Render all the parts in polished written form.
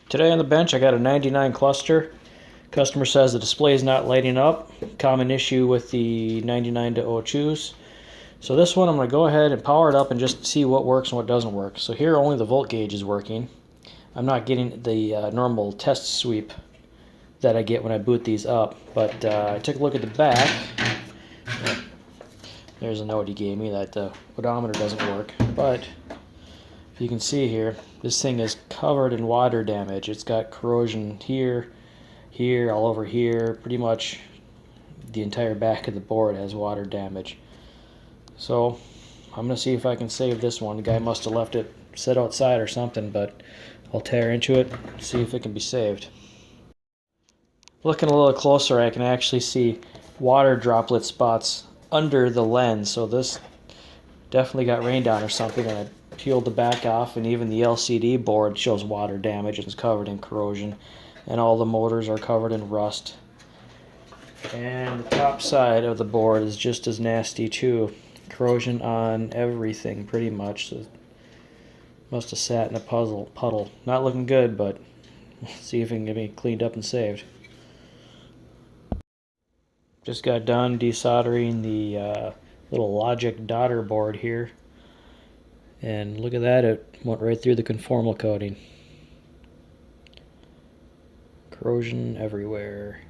Today on the bench I got a 99 cluster. Customer says the display is not lighting up. Common issue with the 99 to 02s. So this one I'm going to go ahead and power it up and just see what works and what doesn't work. So here only the volt gauge is working. I'm not getting the normal test sweep that I get when I boot these up. But I took a look at the back. There's a note he gave me that the odometer doesn't work. But you can see here, this thing is covered in water damage. It's got corrosion here, here, all over here. Pretty much the entire back of the board has water damage. So I'm going to see if I can save this one. The guy must have left it sit outside or something, but I'll tear into it, see if it can be saved. Looking a little closer, I can actually see water droplet spots under the lens. So this definitely got rained on or something, and I peeled the back off, and even the LCD board shows water damage. It's covered in corrosion, and all the motors are covered in rust. And the top side of the board is just as nasty too. Corrosion on everything pretty much. So must have sat in a puddle. Not looking good, but we'll see if it can get me cleaned up and saved. Just got done desoldering the little logic daughter board here. And look at that, it went right through the conformal coating. Corrosion everywhere.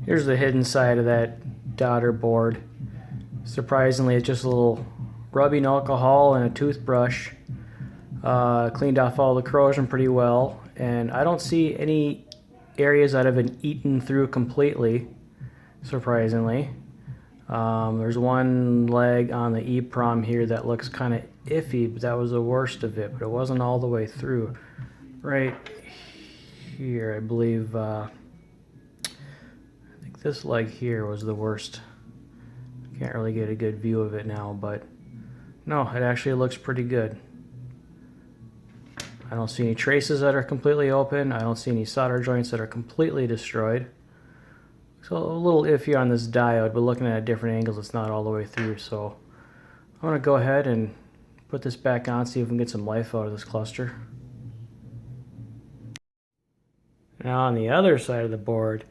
Here's the hidden side of that daughter board. Surprisingly, it's just a little rubbing alcohol and a toothbrush. Cleaned off all the corrosion pretty well, and I don't see any areas that have been eaten through completely, surprisingly. There's one leg on the EEPROM here that looks kind of iffy, but that was the worst of it, but it wasn't all the way through. Right here, I believe, I think this leg here was the worst. Can't really get a good view of it now, but no, it actually looks pretty good. I don't see any traces that are completely open. I don't see any solder joints that are completely destroyed. So a little iffy on this diode, but looking at different angles, it's not all the way through. So I'm going to go ahead and put this back on, see if we can get some life out of this cluster. Now on the other side of the board,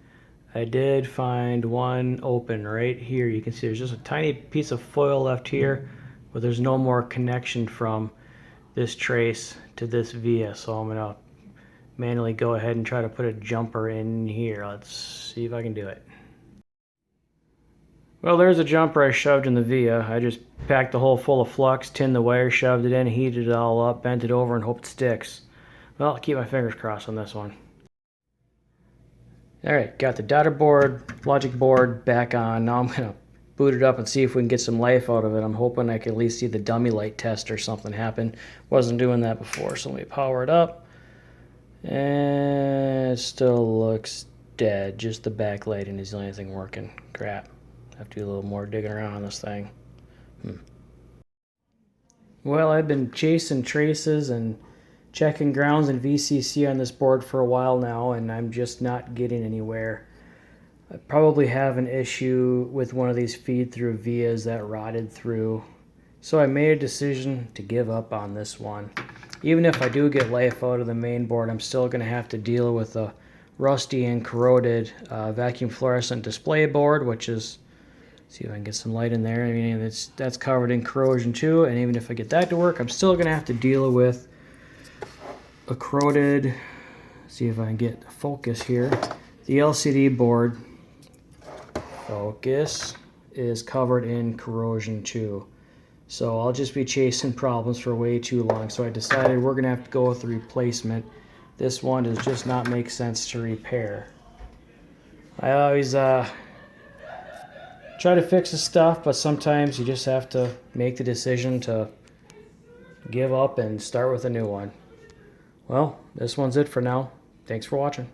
I did find one open right here. You can see there's just a tiny piece of foil left here, but there's no more connection from this trace to this via, so I'm gonna manually go ahead and try to put a jumper in here. Let's see if I can do it. Well, there's a jumper I shoved in the via. I just packed the hole full of flux, tinned the wire, shoved it in, heated it all up, bent it over, and hoped it sticks. Well, I'll keep my fingers crossed on this one. Alright, got the daughter board, logic board back on. Now I'm gonna boot it up and see if we can get some life out of it. I'm hoping I can at least see the dummy light test or something happen. Wasn't doing that before, so let me power it up. And it still looks dead. Just the backlighting is the only thing working. Crap. Have to do a little more digging around on this thing. Well, I've been chasing traces and checking grounds and VCC on this board for a while now, and I'm just not getting anywhere. I probably have an issue with one of these feed-through vias that rotted through. So I made a decision to give up on this one. Even if I do get life out of the main board, I'm still going to have to deal with a rusty and corroded vacuum fluorescent display board, which is, see if I can get some light in there. I mean, that's covered in corrosion too, and even if I get that to work, I'm still going to have to deal with a corroded, see if I can get focus here, the LCD board. Focus is covered in corrosion too. So I'll just be chasing problems for way too long. So I decided we're going to have to go with the replacement. This one does just not make sense to repair. I always try to fix the stuff, but sometimes you just have to make the decision to give up and start with a new one. Well, this one's it for now. Thanks for watching.